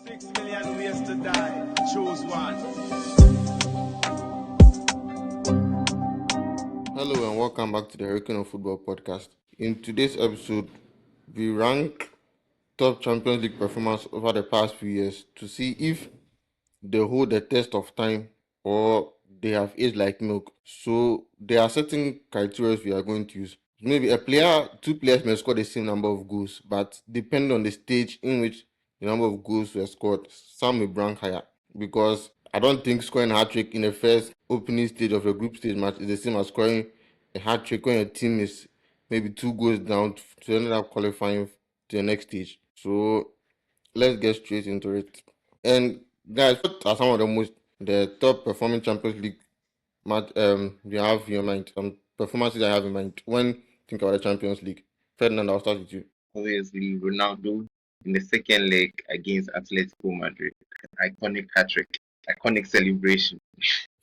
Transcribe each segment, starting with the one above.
6 million ways to die. Choose one. Hello and welcome back to the Hurricane of Football podcast. In today's episode, we rank top Champions League performance over the past few years to see if they hold the test of time or they have aged like milk. So there are certain criteria we are going to use. Maybe two players may score the same number of goals, but depending on the stage in which the number of goals were scored, some may rank higher. Because I don't think scoring a hat trick in the first opening stage of a group stage match is the same as scoring a hat trick when your team is maybe 2 goals down to end up qualifying to the next stage. So let's get straight into it. And guys, what are some of the top performing Champions League match you have in your mind? Some performances I have in mind when you think about the Champions League. Ferdinand, I'll start with you. Obviously, Ronaldo in the second leg against Atletico Madrid. Iconic hat trick, iconic celebration.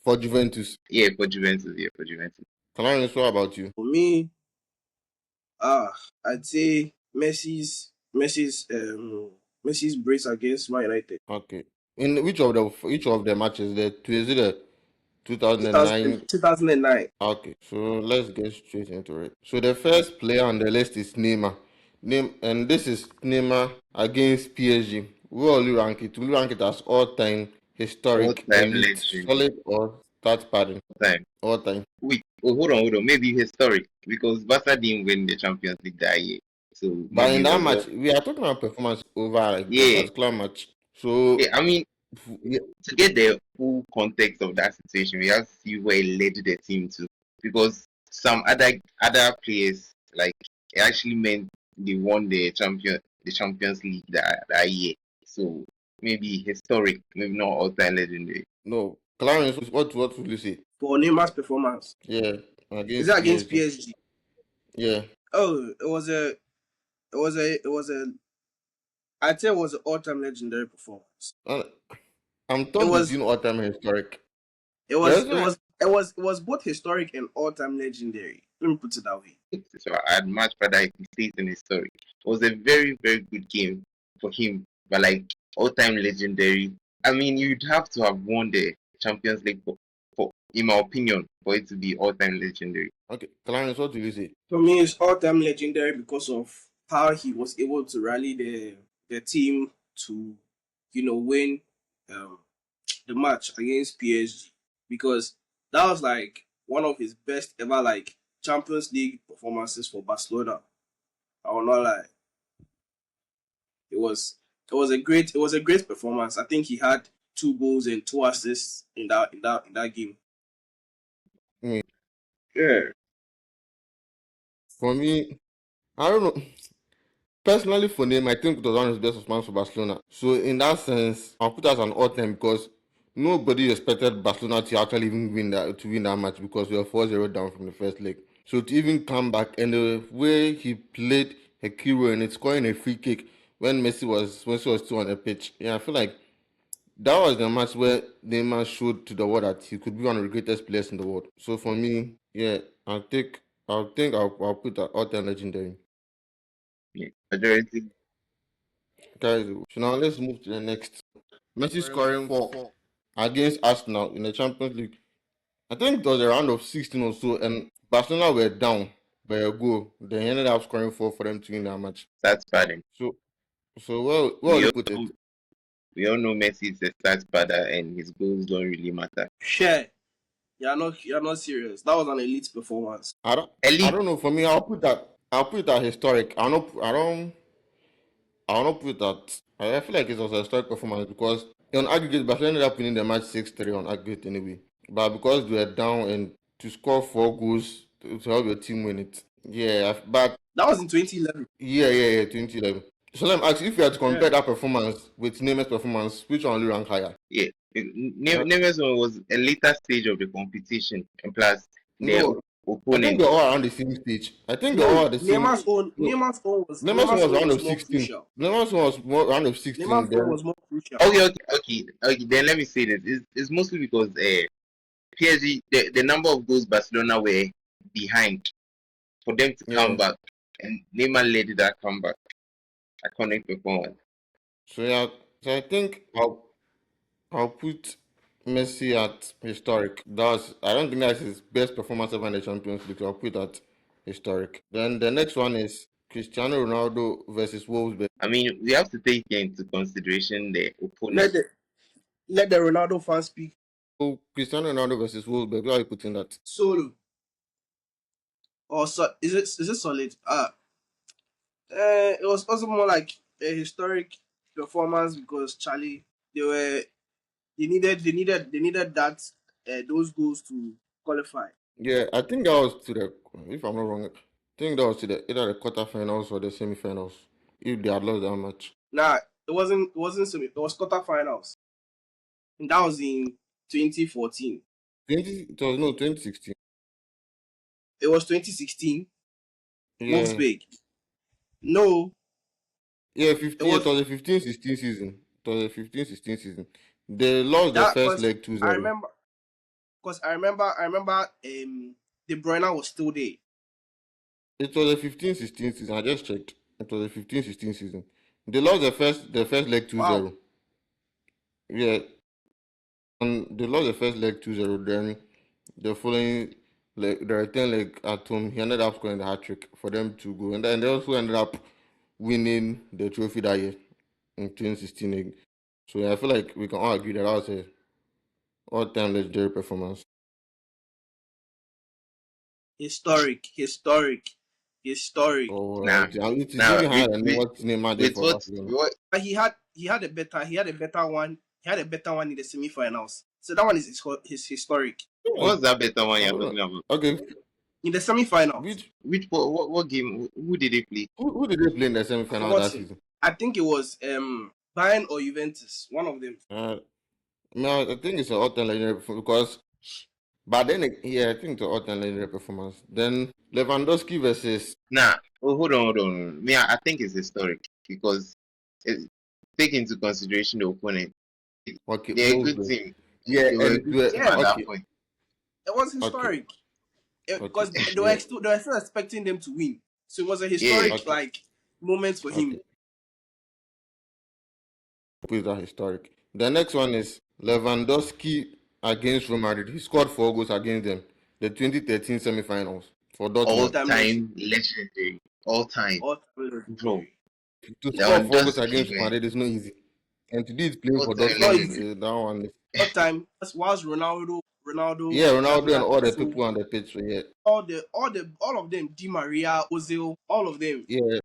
For Juventus. Yeah, for Juventus. Yeah, for Juventus. Clarence, what about you? For me, I'd say Messi's brace against Man United. Okay. In which of the matches? Is it the 2009? 2009. Okay, so let's get straight into it. So the first player on the list is Neymar. And this is Neymar against PSG. Will you rank it? Will you rank it as all-time historic, All-time elite, legend. solid, or start padding? Time. All time. Wait, hold on. Maybe historic because Barca didn't win the Champions League that year. So But in maybe that match, we are talking about performance over a yeah. particular match. So Yeah, I mean, yeah, to get the full context of that situation, we have to see where it led the team to. Because some other players, like, it actually meant they won the Champions League that year. So maybe historic, maybe not all-time legendary. no. Clarence, what will you say? For Neymar's performance. Yeah, Is it against PSG? Yeah. Oh, it was a I'd say it was an all-time legendary performance. I'm torn between all-time and historic. It was both historic and all-time legendary. Let me put it that way. So I'd much rather if he stays in historic. It was a very, very good game for him, but like all-time legendary. I mean, you'd have to have won the Champions League for in my opinion, for it to be all-time legendary. Okay, Clarence, what do you say? For me, it's all-time legendary because of how he was able to rally the team to, win the match against PSG, because that was like one of his best ever like Champions League performances for Barcelona. I will not lie. It was a great performance. I think he had 2 goals and 2 assists in that game. Yeah. For me, I don't know. Personally, for him, I think it was one of his best performances for Barcelona. So in that sense, I'll put it as an all-time because nobody expected Barcelona to actually even win that match because we were 4-0 down from the first leg. So to even come back and the way he played a key role in it, scoring a free kick when Messi was still on the pitch, I feel like that was the match where Neymar showed to the world that he could be one of the greatest players in the world. So for me, I'll think I'll put that all-time legendary. Yeah. Majority. Guys, so now let's move to the next. Messi scoring 4 against Arsenal in the Champions League. I think it was a round of 16 or so, and Barcelona were down by a goal. They ended up scoring 4 for them to win that match. That's padding. So well you put it. We all know Messi is a stats padder and his goals don't really matter. Share. You're not serious. That was an elite performance. I don't know. For me, I'll put that historic. I'll not put that. I feel like it was a historic performance because on aggregate, Barcelona ended up winning the match 6-3 on aggregate anyway. But because they were down and to score 4 goals to help your team win it. Yeah, but that was in 2011. Yeah, 2011. So let me ask you, if you had to compare that performance with Neymar's performance, which one will you rank higher? Yeah, Neymar's one was a later stage of the competition, and plus the opponent. I think they're all around the same stage. I think they're all the same. Neymar's own was round of 16. Neymar's one was more round of 16. Neymar's one was more crucial. Okay. Then let me say this. It's mostly because PSG, the number of goals Barcelona were behind for them to come back, and Neymar led that comeback. Iconic performance. So So I think I'll put Messi at historic. I don't think that's his best performance ever in the Champions League. So I'll put that historic. Then the next one is Cristiano Ronaldo versus Wolves. I mean, we have to take into consideration the Let opponent. the let the Ronaldo fans speak. So Cristiano Ronaldo versus Wolves. Where are you putting that? Solo. Or is it solid? It was also more like a historic performance because Charlie they needed that those goals to qualify. Yeah, I think that was to the, if I'm not wrong, I think that was to the either the quarterfinals or the semifinals. If they had lost that match. Nah, it wasn't semi. It was quarterfinals, and that was in 2014. 2016. It was 2016. Yeah. Wolfsburg. No, Yeah, it 15, it was was a 15-16 season. It was a 15-16 season. They lost the that first because leg I 2-0. remember because I remember De Bruyne was still there. It was a 15-16 season. I just checked. It was a 15-16 season. They lost the first leg 2-0. Wow. Yeah, and they lost the first leg 2-0. Then the following leg, the return leg at home, he ended up scoring the hat trick for them to go. And then they also ended up winning the trophy that year in 2016. So yeah, I feel like we can all agree that was a all-time legendary performance. Historic. Oh, Now, it is now even higher than what Neymar did with for Barcelona. But he had a better one. He had a better one in the semi-finals. So that one is his historic. Yeah, what's that better one I you're don't know. talking about? Okay, In the semi-finals, What game? Who did they play? who did they play in the semi-final that forgotten. season? I think it was Bayern or Juventus, one of them. No, I think it's an all-time legendary performance because, but then yeah, I think it's an all-time legendary performance. Then Lewandowski versus Nah, hold on. Me, I think it's historic because take into consideration the opponent. okay, They're a good Wolves. team. Yeah, They were a good team Yeah, at that okay, point. it was okay, historic okay, because they were yeah, they were still expecting them to win. So it was a Yeah, historic okay, moment for him. okay. Put that historic. The next one is Lewandowski against Real Madrid. He scored 4 goals against them. The 2013 semi-finals for all Dortmund. All-time legend. time legendary. All time, All-time bro. legendary. To score 4 goals Lewandowski, against Real man. Madrid is not easy. And to do it playing All for time It's not Dortmund, easy. legendary. that one is. All-time. Whilst Ronaldo, Yeah, Ronaldo and all the Gabriel, people on the pitch. So yeah, all of them, Di Maria, Ozil, all of them. yeah.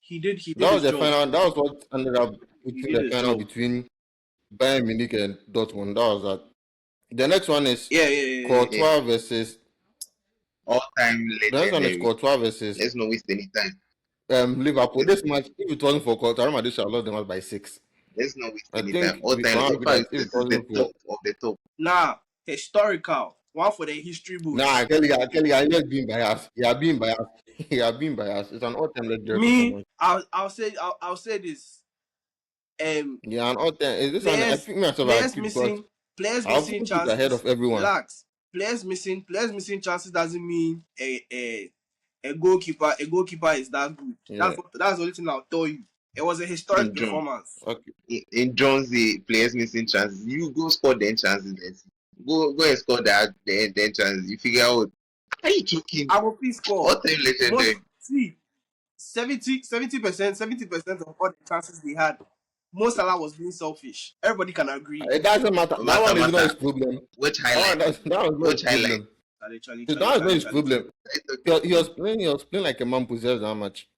He did That was his the job. final. That was what ended up He between did the his final job. between Bayern Munich and Dortmund. That was that. The next one is Yeah. Yeah, Courtois versus. all time The next one is legendary. Courtois versus Let's not waste any time. Liverpool. Let's This match, if it wasn't for Courtois, Real Madrid should have lost the match by 6. let's not waste I any time. think All we can time. In argue that fact, if it this is the wasn't for. top of the top. Nah, historical. One for the history Nah, books. Kelly, I'm just being biased. You are being biased. You are being biased. It's an all-time legendary Me, performance. I'll say this. Yeah, an all-time. This one, I Players think myself I players agree because missing players I'll missing put it ahead chances. of everyone. Relax. Players missing chances doesn't mean a goalkeeper is that good. Yeah. That's the only thing I'll tell you. It was a historic In John, performance. Okay. in John's players missing chances. You go score then chances. Go and score that then chances. You figure out. Are you joking? I will please score. All time legendary. See 70% of all the chances they had. Mo Salah was being selfish. Everybody can agree. It doesn't matter. No That one is not matter. his problem. Which That highlight? was not Which his highlight? problem. Charlie. That was not his problem. It's okay. He was playing like a man possessed that much.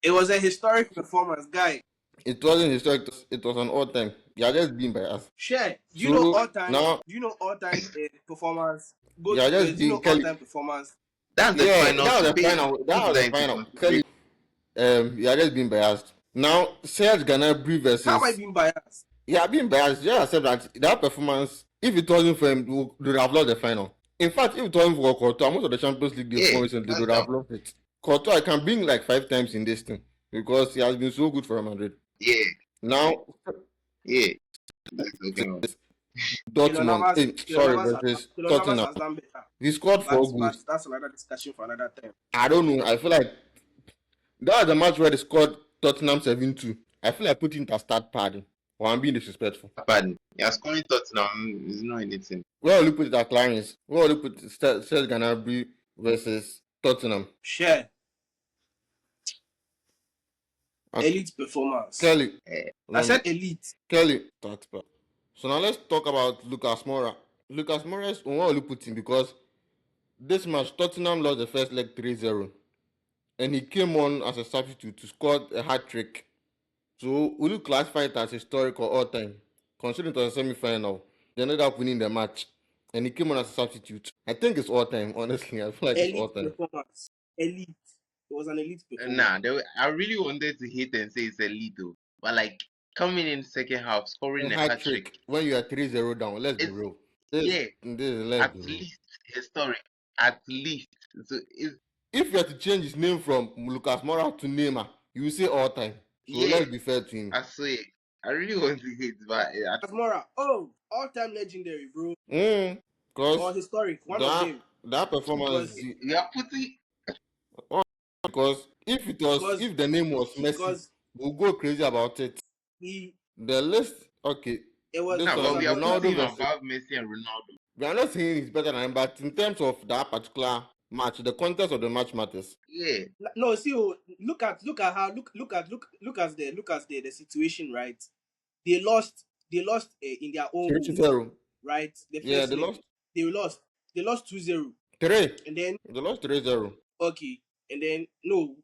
It was a historic performance, guy. It wasn't historic. It was an all-time. You are just being biased. Share. Do you So know all time? now Do you know all time performance? you are just Do you know being all Kelly. time performance? That's the Yeah, final. that was the Put final. That was that the into final. consideration. Kelly, you are just being biased. Now Serge Gnabry How am I versus. being biased? Yeah, being biased. Just accept that performance. If it wasn't for him, they would have lost the final. In fact, if it wasn't for Courtois, most of the Champions League they've Yeah, won recently, they hands would down. have lost it. Courtois can bring like 5 times in this thing because he has been so good for Real Madrid. Yeah, Now that's okay. Dortmund, versus Keylor Navas Tottenham. has done better. He scored 4 But goals. that's another discussion for another time. I don't know. I feel like that was the match where they scored Tottenham 7-2. I feel like putting it as start pad or I'm being disrespectful? Pardon. You're scoring Tottenham is not anything. Where will you put it at Clarence? Where will you put Serge Gnabry versus Tottenham? Share Okay. elite performance. Kelly. I said elite. Kelly. That's bad. So now let's talk about Lucas Moura. Lucas Moura is where will you put him? Because this match, Tottenham lost the first leg 3-0. And he came on as a substitute to score a hat-trick. So will you classify it as historic or all-time? Considering it was a semi-final, they ended up winning the match. And he came on as a substitute. I think it's all-time, honestly. I feel like it's Elite all-time. performance. Elite. It was an elite performance. Nah, I really wanted to hate and say it's elite though. But like coming in second half, scoring a hat-trick. When you are 3-0 down, let's be real. At least historic. At least. So if you had to change his name from Lucas Moura to Neymar, you will say all time. So let's be fair to him. I swear. I really want to hate, but Lucas Moura, all-time legendary, bro. Because historic, one of them. That performance. You are putting. Because if the name was Messi, we'll go crazy about it. The list, okay. It was but we are putting above Messi and Ronaldo. We are not saying he's better than him, but in terms of that particular match, the context of the match matters. Yeah. No, see, look at the situation, right? They lost in their own home, right? They lost 2-0. 3. And then they lost 3-0. Okay. And then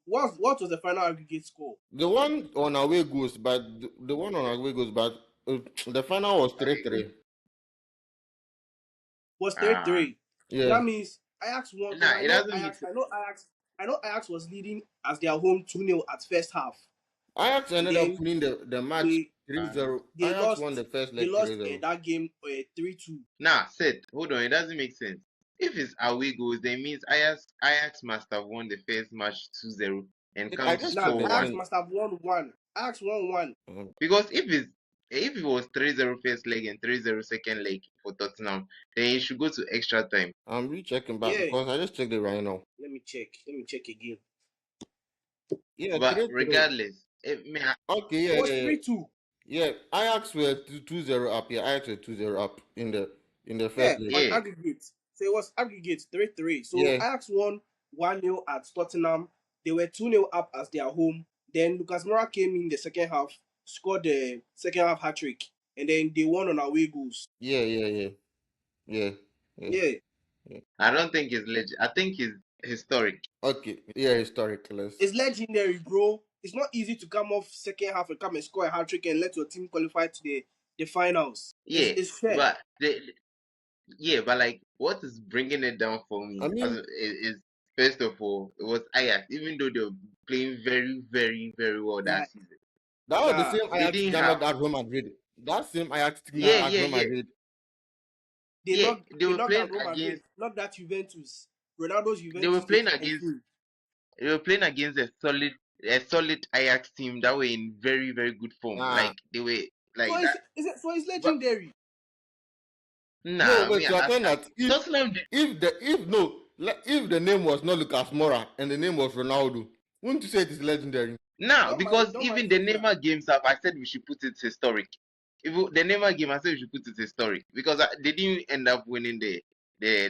what was the final aggregate score? The one on away goes, but the final was 3-3. Was 3-3. Yeah. That means Ajax won. Nah, it doesn't mean. I know Ajax was leading as their home 2-0 at first half. Ajax ended up winning the match 3-0. Ajax won the first leg 3-0. They lost that game 3-2. Nah, Seth, hold on, it doesn't make sense. If it's away goals, then means Ajax must have won the first match 2-0 and come to score 1. Ajax must have won 1. Ajax won 1. Because if it was 3-0 first leg and 3-0 second leg for Tottenham, then it should go to extra time. I'm rechecking back because I just checked it right now. Let me check again. Yeah, but regardless, it was 3-2. Yeah, Ajax were 2-0 up. Yeah, Ajax were 2-0 up in the first leg. Yeah, aggregate. So it was aggregate 3-3. So Ajax won 1-0 at Tottenham. They were 2-0 up as their home. Then Lucas Moura came in the second half, scored the second half hat-trick, and then they won on away goals. Yeah. I don't think it's legend. I think it's historic. Okay, yeah, historic. It's legendary, bro. It's not easy to come off second half and come and score a hat-trick and let your team qualify to the finals. Yeah, it's fair. But but like what is bringing it down for me is first of all, it was Ajax, even though they were playing very, very, very well that season. That was the same Ajax team at Real Madrid. That same Ajax team at Real Madrid. They were playing against not that Juventus. Ronaldo's Juventus. They were playing against a solid Ajax team that were in very, very good form. Like they were like so it's legendary. No, wait, you're saying that if the name was not Lucas Moura and the name was Ronaldo, wouldn't you say it is legendary? No, because even the Neymar games up, I said we should put it historic. If the Neymar game, I said we should put it historic because they didn't end up winning the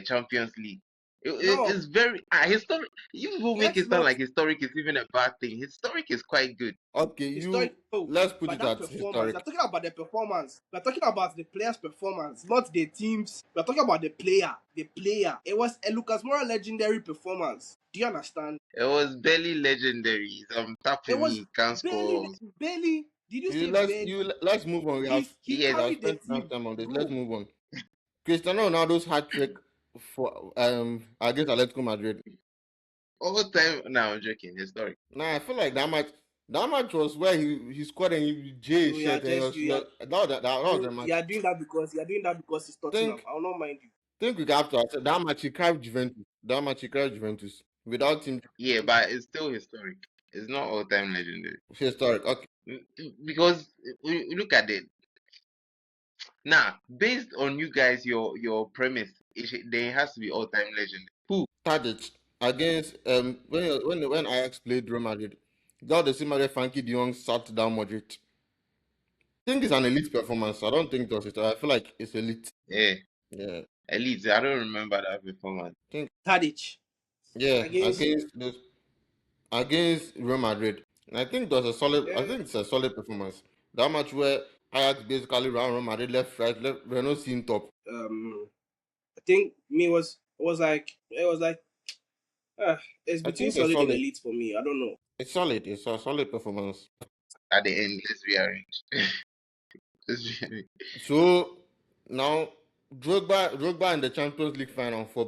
Champions League. It's very historic. You will make it sound like historic is even a bad thing. Historic is quite good. Okay, let's put it at historic. We're talking about the performance. We're talking about the player's performance, not the team's. We're talking about the player. It was a Lucas Moura legendary performance. Do you understand? It was barely legendary. Some tapping me can't score. Barely. Did you say barely? Let's move on. We have spent enough time on this. Let's move on. Cristiano Ronaldo's hat-trick for against Atletico Madrid. All time. No, I'm joking. Historic. Nah, I feel like that match was where he scored and he shirt. That was the match. You are doing that because it's Tottenham. I will not mind you. Think we have to accept that match he cried Juventus. Without him. Yeah, but it's still historic. It's not all time legendary. Historic, okay. Because look at it. Now, based on you guys, your premise, there has to be all time legendary. Who? Tadic against when Ajax played Real Madrid. That was the same way Frankie de Jong sat down Madrid. think it's an elite performance. I don't think it was it. I feel like it's elite. Yeah, Yeah. elite. I don't remember that performance. I think Tadic yeah, against against Real Madrid. And I think it was a solid I uh, think it's a solid performance. That match where Ajax basically ran Real Madrid left, right, left, Renault seen top. I think me was like it was like it's I between think it's solid and solid. elite for me. I don't know. It's solid. It's a solid performance. At the end, let's rearrange. Let's rearrange. So now Drogba in the Champions League final for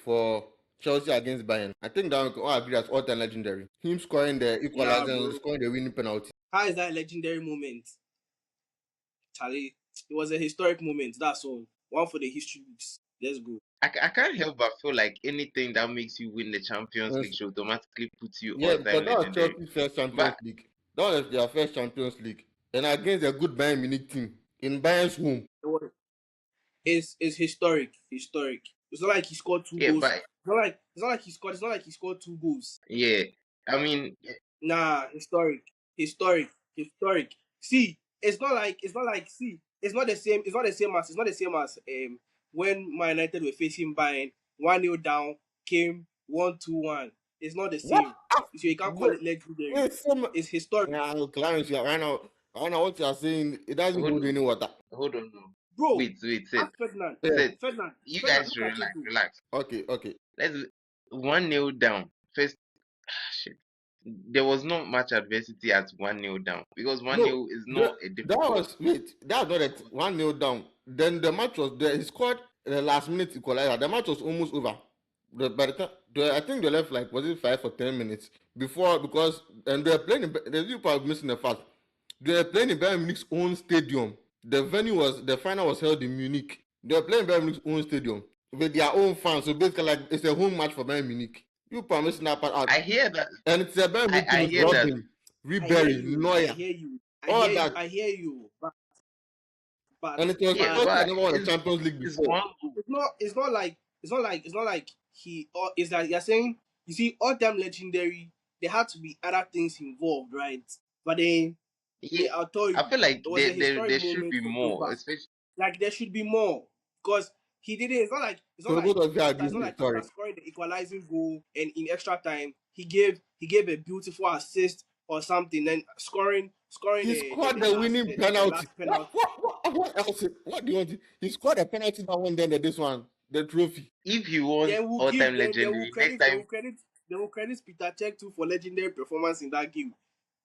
for Chelsea against Bayern. I think that we can all agree that's all time legendary. Him scoring the Nah, equalizer and bro. scoring the winning penalty. How is that a legendary moment? Charlie, it was a historic moment. That's all. One for the history books. Let's go. I can't help but feel like anything that makes you win the Champions League Yes. should automatically put you Yeah, all because time that was legendary. Chelsea's first Champions But League. That was their first Champions League. And against a good Bayern Munich team in Bayern's home. It's historic. Historic. It's not like he scored two yeah, goals. but It's not like he scored two goals. yeah, I mean, Nah, historic. See, it's not like see, it's not the same as when Man United were facing Bayern, 1-0 down, came 1-2-1. It's not the same. What? So you can't call it legendary. It's historic. Yeah, Clarence, yeah, right now what you are saying, it doesn't Hold hold on. any water. hold on, no. Bro, Wait, ask Ferdinand. Yeah. Ferdinand. You Ferdinand, guys look should at it, bro. relax. Okay. Let's 1-0 down. First, shit. There was not much adversity at 1-0 down because 1-0 is not a That difficult. was that was not at 1-0 down. Then the match was there. He scored the last minute equalizer. The match was almost over. By the time I think they left like was it 5 or 10 minutes before because and they're playing the people are missing the fact they're playing in Bayern Munich's own stadium. The final was held in Munich. They're playing Bayern Munich's own stadium with their own fans. So basically like it's a home match for Bayern Munich. You are missing that part out. I hear that. And it's a Bayern Munich I team with hear that. Robin, Ribery, Neuer. I hear you. But And it was Yeah, Chelsea but had never won the it's, Champions League it's before. one goal. it's not like he or is that you're saying you see all time legendary, there had to be other things involved, right? But then Yeah, I'll tell you, I feel like it was a historic there should moment be for more, Drogba. especially. Like there should be more because he did it. It's not So like both of you it's agree not like sorry. after scoring the equalizing goal and in extra time he gave a beautiful assist or something. Then scoring He scored the winning the penalty. last penalty. What else? What do you want? He scored a penalty that won then this one, the trophy. If he wants Then we'll all give time them. They will legendary, credit. next time They will credit Peter Cech too for legendary performance in that game.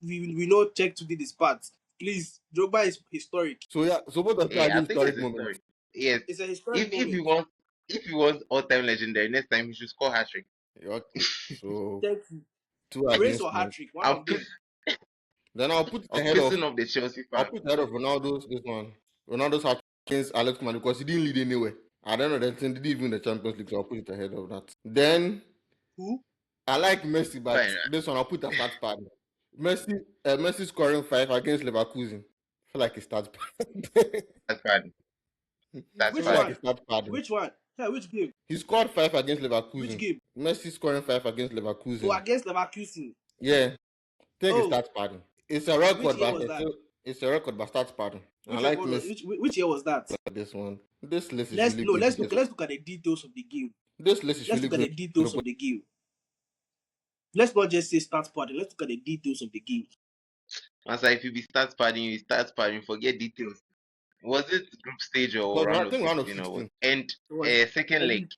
We know Cech to did his part. Please, Drogba is historic. So yeah, so both of you yeah, agree I think historic it's a moment. story. Yes, It's a historic if moment. if he wants all time legendary, next time he should score hat trick. Okay, so Thank you. 2 Brace against or 1. hat trick. One I'm of them. Then I'll put it I'm ahead of pissing off the Chelsea I'll fan. put it ahead of Ronaldo's this one. Ronaldo's hat against Alex Madrid because he didn't lead anywhere. I don't know that thing didn't even win the Champions League, so I'll put it ahead of that. Then Who? I like Messi, but Fine. this one I'll put a start pad. Messi scoring 5 against Leverkusen. I feel like it starts pad. That's bad. That's Which I feel like bad. it starts pad. Which one? Yeah, which game? He scored 5 against Leverkusen. Which game? Messi scoring 5 against Leverkusen. Oh, against Leverkusen. Yeah. I think it Oh. starts padding. It's a record, Which year but was that? it's a record, but starts padding. I Which, like one was- Messi which year was that? like this one. This list is Let's really no. good. Let's because look at the details of the game. This list is Let's really look at good. the details of the game. Let's not just say start party. Let's look at the details of the game. Once if you start padding, forget details. Was it group stage or Because I round of think round of 16 or what? 16. And It was second leg.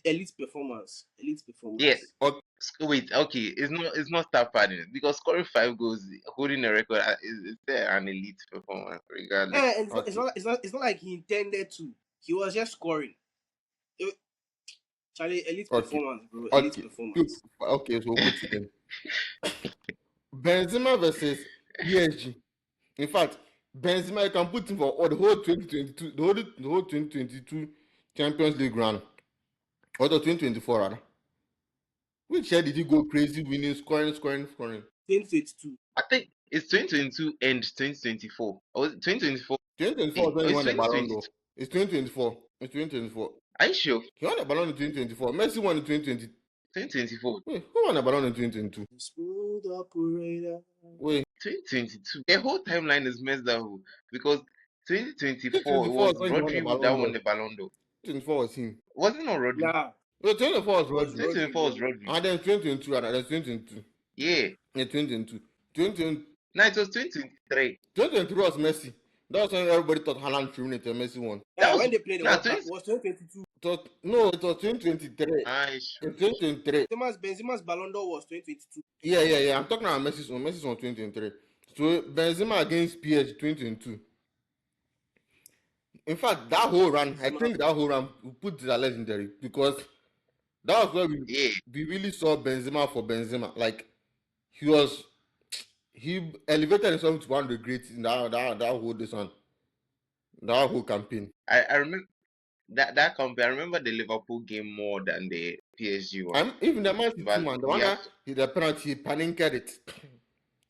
elite performance. Elite performance. Yeah. Okay. Wait, okay, it's not start padding because scoring 5 goals, holding a record is there an elite performance regardless. And it's not like he intended to. He was just scoring. Charlie, elite Okay. performance, bro. Elite Okay. performance. Okay, so we'll put it in. Benzema versus PSG. In fact, Benzema you can put him for all the whole 2022, the whole 2022 Champions League run. Or the 2024 rather. Which year did he go crazy winning, scoring? 2022. I think it's 2022 and 2024. Or was it 2024? 2024 is when he It's won the Ballon 2022. d'Or. It's 2024. It's 2024. Are you sure? He won the Ballon in 2024. Messi won in 2020. 2024. Wait, who won the Ballon in 2022? Smooth operator. Wait, 2022. The whole timeline is messed up because 2024 it 2024 was was when he won the Rodri that Ballon won d'Or. the Ballon d'Or. 2024 was him. Wasn't it Rodri? Nah, Wait, 2024 was it was Rodri. Rodri, 2024 was bro. Rodri. And then 2022, and then 2022. Yeah. Yeah, 2022. 2020, No, it was 2023. 2023 was Messi. That was when everybody thought Haaland should win it and Messi won. That was When they played the no, World Cup, it was 2022. No, it was 2023. Nice. In 2023. Benzema's Ballon d'Or was 2022. Yeah. I'm talking about Messi's one. Messi's on 2023. So Benzema against PSG 2022. In fact, that whole run, I think that whole run we put it as legendary because that was where we really saw Benzema for Benzema. Like he elevated himself to one of the greats in that whole campaign. I remember that campaign. I remember the Liverpool game more than the PSG one. Even the Man City But man, the one that the penalty, Panenka it.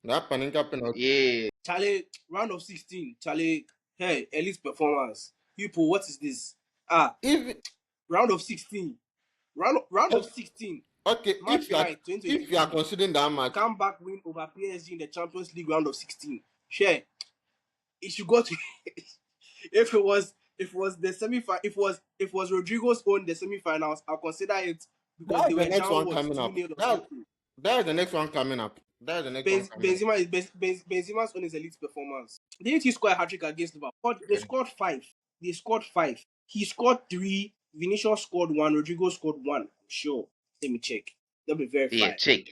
That Panenka penalty. Yeah. Charlie, round of 16. Charlie, hey, elite performance. People, what is this? Round of 16. Round of 16. Okay, Match night, if you are considering that match, comeback win over PSG in the Champions League round of 16. Share. It should go to if it was the semi-final, if it was Rodrigo's own the semi-finals, I'll consider it because they were down coming up. That is the next one coming up. That is the next one coming up. Benzema's own is elite performance. Didn't he score a hat-trick against Liverpool? They scored 5. They scored 5. He scored 3. Vinicius scored 1. Rodrigo scored 1. Sure. Let me check. That'll be verified. Yeah, check.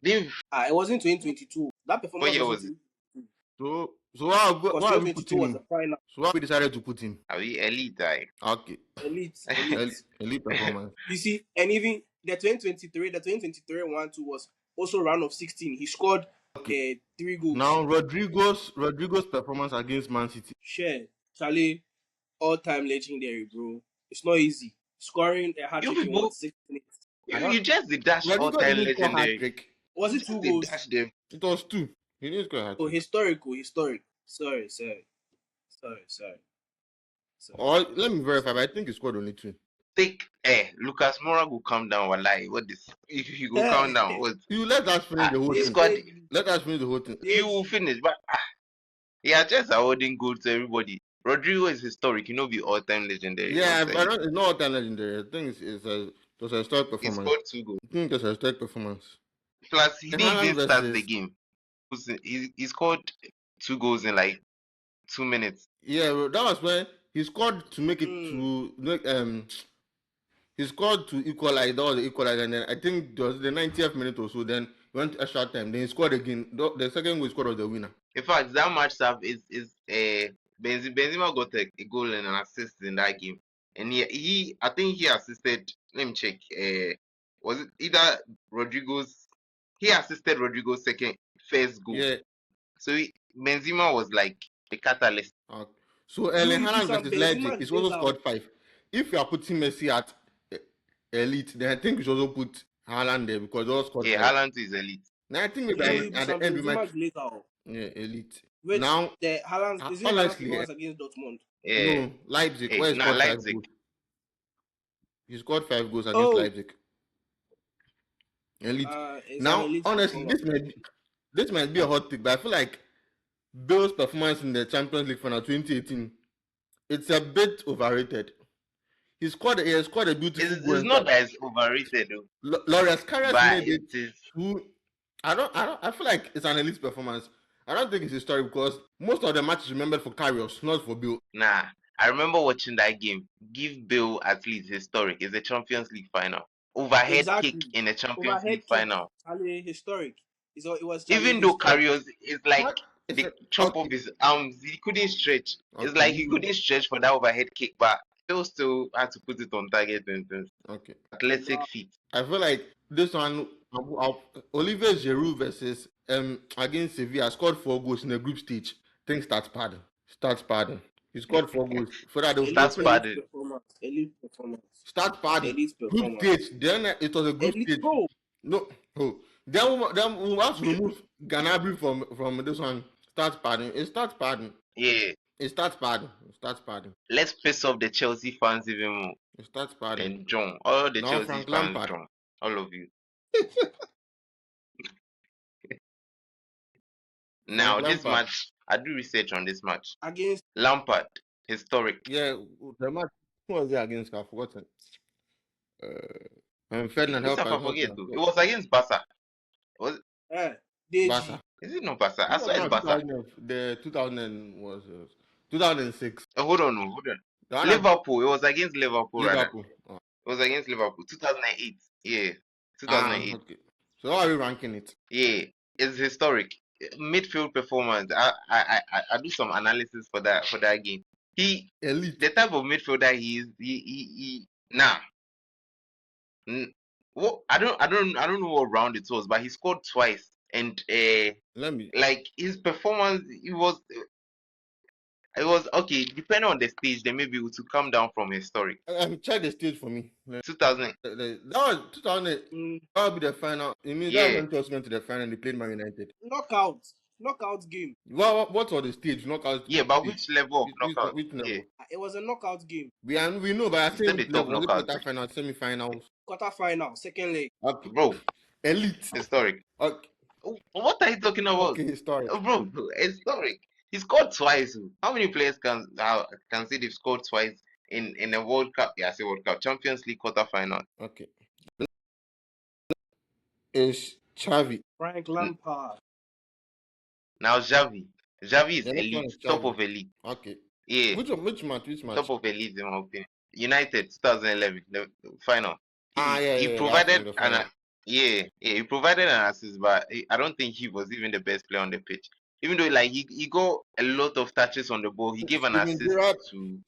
It wasn't 2022. That performance was it? So why we put him? So why we decided to put him? Are we elite guy? Okay. Elite performance. You see, and even the 2023 one too was also round of 16. He scored 3 goals. Now Rodrigo's performance against Man City. Share, Charlie, all-time legendary, bro. It's not easy scoring a hat-trick in 6 minutes. You just did dash all-time legendary. Was it 2 goals? It was 2. He didn't score a hat-trick. Oh, historic. Sorry. Or let me verify, but I think he scored only 2. Lucas Moura will come down. Wallahi, what this? If you go calm down, what? You let us finish the whole thing. Let us finish the whole thing. You will finish, but yeah, just awarding gold to everybody. Rodrigo is historic. You know, be all-time legendary. Yeah, but it's not all-time legendary. I think it was a historic performance. He scored 2 goals. I think it was a historic performance. Plus, he didn't even start the game. He scored 2 goals in like 2 minutes. Yeah, that was when he scored to make it to he scored to equalize. That was the equalizer, and then I think it was the 90th minute or so. Then he went extra time. Then he scored again. The second goal he scored was the winner. In fact, that match is Benzema got a goal and an assist in that game, and I think he assisted. Let me check. Was it either Rodrigo's? He assisted Rodrigo's first goal. Yeah. So Benzema was like the catalyst. Okay. So Erling Haaland versus Leipzig is also scored 5. If you are putting Messi at elite, then I think we should also put Haaland there because also scored 5. Haaland is elite. Now I think maybe at the end we might. Yeah, elite. Wait, now the Haaland is it against Dortmund? No, Leipzig. Where he scored Leipzig. 5 goals. He scored 5 goals against Leipzig. Elite. Now, elite honestly, this might be a hot take, but I feel like Bale's performance in the Champions League final 2018, it's a bit overrated. He scored a beautiful goal. It's not that it's overrated though. Lawrence Karius made it is. I feel like it's an elite performance. I don't think it's historic because most of the matches remembered for Karius, not for Bale. Nah, I remember watching that game. Give Bale at least historic. It's a Champions League final. Overhead kick in a Champions League final. Historic. It was even though Karius is like the chop of his arms, he couldn't stretch. It's like he couldn't stretch for that overhead kick, but Bale still had to put it on target and things. Okay. Athletic feet. I feel like this one, Olivier Giroud versus against Sevilla scored 4 goals in the group stage. Things start padding. He scored 4 goals. For that, starts padding. Elite performance. Start padding. Group stage. Then it was a group stage. No. Then we have to remove Gnabry from this one. Start padding. It starts padding. Yeah. It starts padding. Let's piss off the Chelsea fans even more. It starts Paddy. and John. All the Now Chelsea Frank fans, Lampard. John. All of you. Now, this Lampard. match, I do research on this match. Against Lampard, historic. Yeah, the match. Who was it against? I've forgotten. Ferdinand Yes, help I us. forget too. It was against Barca. Was Deji. Barca. is it not Barca? I No, saw it's no, Barca. 2000 was 2006. Hold on. The one Liverpool. It was against Liverpool, rather. Liverpool. Oh. It was against Liverpool. 2008. Yeah. 2008. Okay. So how are we ranking it? Yeah. It's historic. Midfield performance. I do some analysis for that game. Elite. The type of midfielder he is. He nah. Well, I don't know what round it was, but he scored twice, and Let me. like his performance, it was okay. Depending on the stage, then maybe it would come down from historic. Check the stage for me. 2000. That was 2000. That would be the final. It means that Yeah. when Chelsea went to the final, they played Man United. Knockout game. What was the stage? Knockout. Yeah, but stage. which level of knockout? Which level? Yeah. It was a knockout game. We know, but I Still think the which top level? Was it knockout. quarterfinals, semi-finals? Quarter-final, second leg. Okay. Bro, Elite. historic. Okay. What are you talking about? Okay, historic. Bro, historic. He scored twice. How many players can say they've scored twice in a World Cup? Yeah, I say World Cup, Champions League quarterfinal. Okay. Is Xavi. Frank Lampard. Now Xavi is The next one elite, is top Xavi. of elite. Okay. Yeah, Which match? top of elite in my opinion. United 2011, the final. Yeah. He provided he provided an assist, but I don't think he was even the best player on the pitch. Even though like he got a lot of touches on the ball, he gave an assist to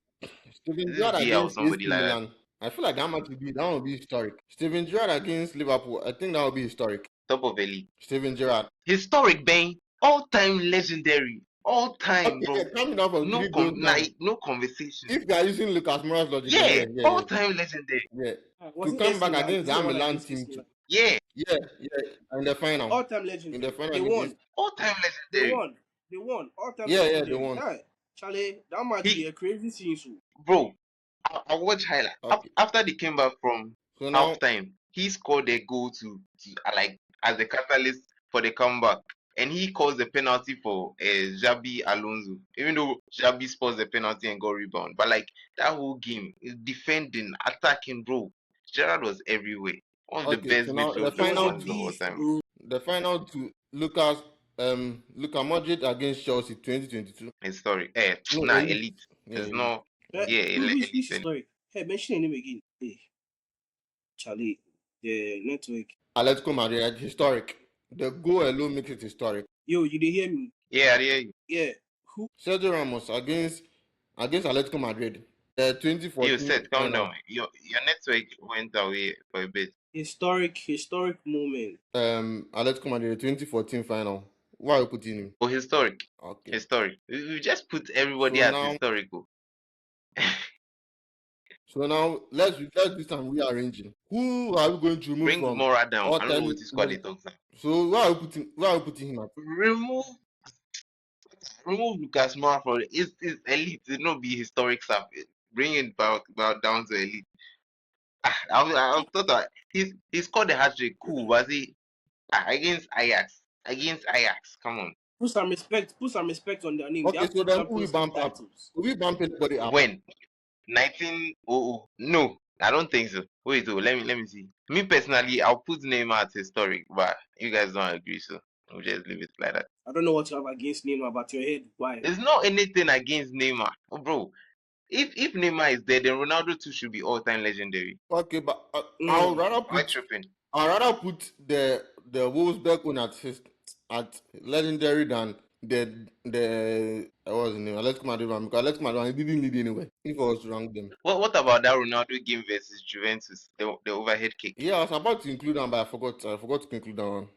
Steven this Gerrard Dia or against somebody AC like that. Milan. I feel like that match would be historic. Steven Gerrard against Liverpool. I think that would be historic. Top of elite. Steven Gerrard. Historic, Ben. All time legendary. All time, bro. Coming up from No conversation. If they are using Lucas Moura's logic, yeah, all time legendary. Yeah. To come back against that Milan team. Yeah. In the final. All time legendary. In the final. They won. All time legendary. They won. All time legendary. They won. Charlie, that might be a crazy scene. Bro, I watch highlight. Okay. After they came back from halftime, he scored a goal to like as a catalyst for the comeback. And he caused the penalty for Xabi Alonso. Even though Xabi scores the penalty and got rebound. But like that whole game, defending, attacking, bro. Gerrard was everywhere. One of the best midfield performances of all time. The final to Luka Modric against Chelsea 2022. Historic. Elite. It's not. Elite. Historic. Hey, mention your name again. Hey. Charlie, the network. Atletico Madrid, historic. The goal alone makes it historic. Yo, you did hear me? Yeah, I hear you. Yeah. Who? Sergio Ramos against Atletico Madrid. 2014. You said, calm down. Your network went away for a bit. Historic moment. Atletico Madrid 2014 final. Why are you putting him? Oh, historic. Okay. Historic. We just put everybody as historical. So now let's do some rearranging. Who are we going to remove Bring from? Mora down. I don't know what his squad is. So why are we putting him up? Remove Lucas Moura from it's elite. It not be historic stuff. Bring it back down to elite. I thought that he scored a hat-trick. Cool, was he? Against Ajax. Come on. Put some respect on their name. Okay, so then who we bump up? Will we bump anybody up? When? 1900? No, I don't think so. Wait, let me see. Me personally, I'll put Neymar as historic, but you guys don't agree, so we'll just leave it like that. I don't know what you have against Neymar, but your head, why? There's not anything against Neymar, bro. If Neymar is there, then Ronaldo too should be all-time legendary. Okay, but I'll rather put the Wolfsburg one at legendary than the what was his name? Atletico Madrid one, because Atletico Madrid didn't lead anyway. If I was to rank them. What about that Ronaldo game versus Juventus? The overhead kick. Yeah, I was about to include that, but I forgot to include that one.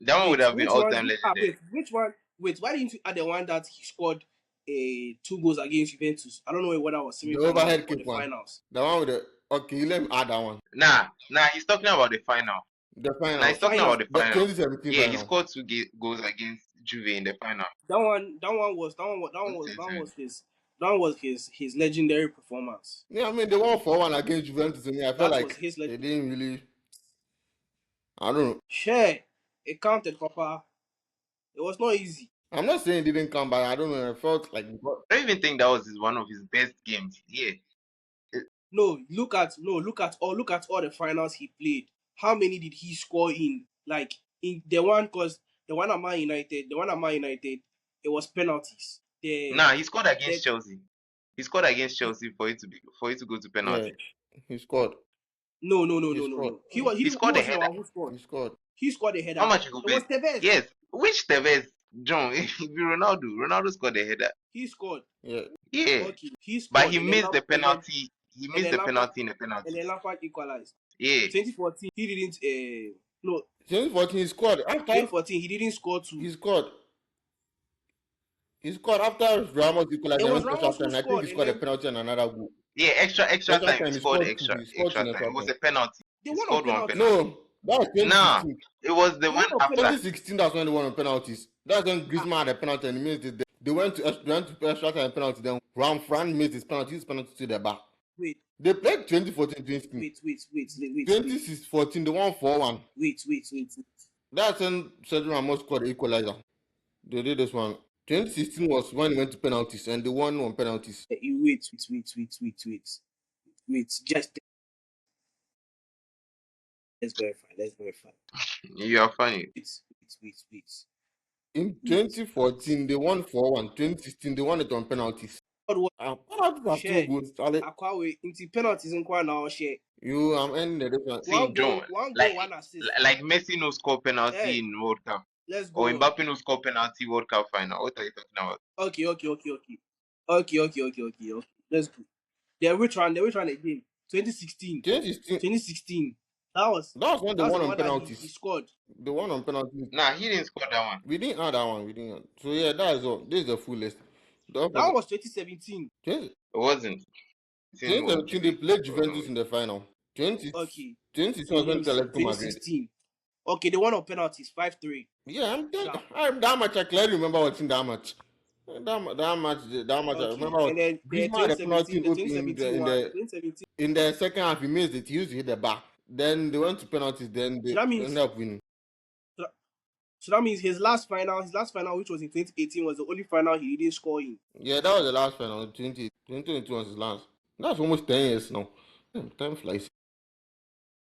That one would have been all-time legendary. Which one? Wait, why didn't you add the one that he scored 2 goals against Juventus? I don't know what I was saying. The overhead kick one. Finals. The one with the let me add that one. Nah, he's talking about the final. The final. Nah, he's talking about the final. 2017 yeah, final. he scored 2 goals against Juve in the final. That one was this. That was his legendary performance. Yeah, I mean they won 4-1 against Juventus. To me, I felt That was like his they legend. didn't really. I don't know. Sure, it counted, Papa. It was not easy. I'm not saying it didn't come back. I don't know. I felt like I don't even think that was one of his best games. Yeah. No, look at all the finals he played. How many did he score in? Like in the one, cause the one at Man United, it was penalties. Nah, he scored The against Chelsea. He scored against Chelsea for it to go to yeah, penalty. he scored. no. He scored. He He scored a wasn't the header. one who scored. He scored. He scored a How header. much you go It was bet? Tevez. Yes. Which Tevez? John, if you Ronaldo. Ronaldo scored a header. He scored. Yeah. Yeah. Okay, he But scored, he missed the penalty. He and missed then the Lampard penalty in the penalty. and then Lampard equalized. Yeah. 2014, he didn't. No, 2014, he scored. After 2014, he didn't score two. he scored. He scored after Ramos equalized It and was went to extra Ramos who time. I think scored, he and scored a then penalty and another goal. Yeah, extra Extra time. time, He he scored scored two. He scored two extra in time. extra It was time. a penalty. they He won on scored one penalty. penalty. No, that was Nah, 2016. it was the They one won on after. penalty. 2016, that's when they won on penalties. That's when Griezmann had a penalty and he missed it. They went to extra time penalty. Then Fran missed his penalty to the back. Wait, They played 2014, 2016. wait. 2014, they won 4-1. Wait. That's when Sergio Ramos scored the equalizer. They did this one. 2016 was when he went to penalties and they won on penalties. Wait. Just let's verify. You are funny. Wait. In 2014, they won 4-1. 2016, they won it on penalties. Penalties are still good. Charlie. Akwawe into penalties in kwa now share. You, I'm ending the difference. See, John, One like goal, one assist. like Messi no score penalty Hey. in World Cup, Let's or go. Mbappe no score penalty World Cup final. What are you talking about? Okay. Let's go. Then which one again? 2016. 2016. That was when they won on he penalties. scored. They won on penalties. Nah, he didn't score that one. We didn't add that one. We didn't. So yeah, that is all. This is the full list. That one was 2017. It wasn't. 2017, they played Juventus in the final. 2016 was when Atletico Madrid. 2016. Okay, they won on penalties 5-3. Yeah, I'm that much. I clearly remember watching that match. That much. Okay. I remember. And then Griezmann had a penalty 2017 in the second half. He missed it. He used to hit the bar. Then they went to penalties. Then they ended up winning. So that means his last final, which was in 2018, was the only final he didn't score in. Yeah, that was the last final. 2022 was his last. That's almost 10 years now. Damn, time flies.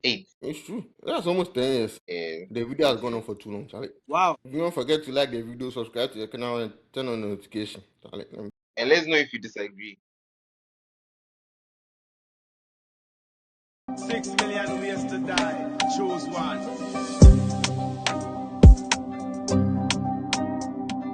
8. It's true. That's almost 10 years. Yeah. The video has gone on for too long, Charlie. Wow. Don't forget to like the video, subscribe to the channel, and turn on notification. Charlie. And let's know if you disagree. 6 million ways to die. Choose one.